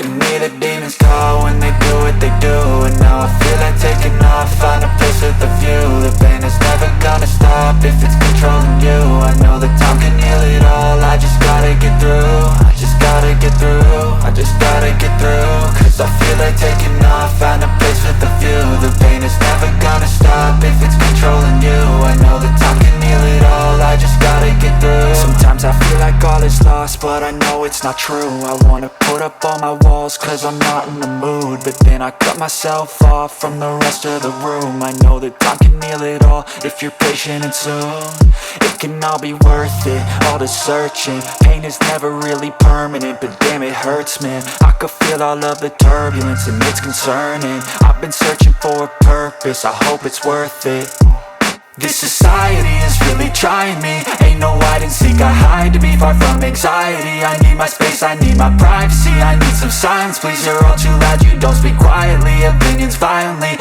in me, the demons call when they do what they do. And now I feel like taking off, find a place with a view. The pain is never gonna stop if it's controlling you. I know that time can heal it all, I just gotta get through. I just gotta get through, I just gotta get through. Cause I feel like taking off, find a place with a view. The pain is never gonna stop if it's controlling you. I know that time can heal it all, I just gotta get through. Sometimes I feel like all is lost, but I know it's not true. I wanna put up all my walls cause I'm not in the mood, but then I cut myself off from the rest of the room. I know that time can heal it all if you're patient and soon. It can all be worth it, all the searching. Pain is never really permanent, but damn it hurts, man. I could feel all of the turbulence and it's concerning. I've been searching for a purpose, I hope it's worth it. This society is really trying me. Ain't no hide and seek, I hide to be far from anxiety. I need my space, I need my privacy, I need some silence, please. You're all too loud, you don't speak quietly. Opinions violently,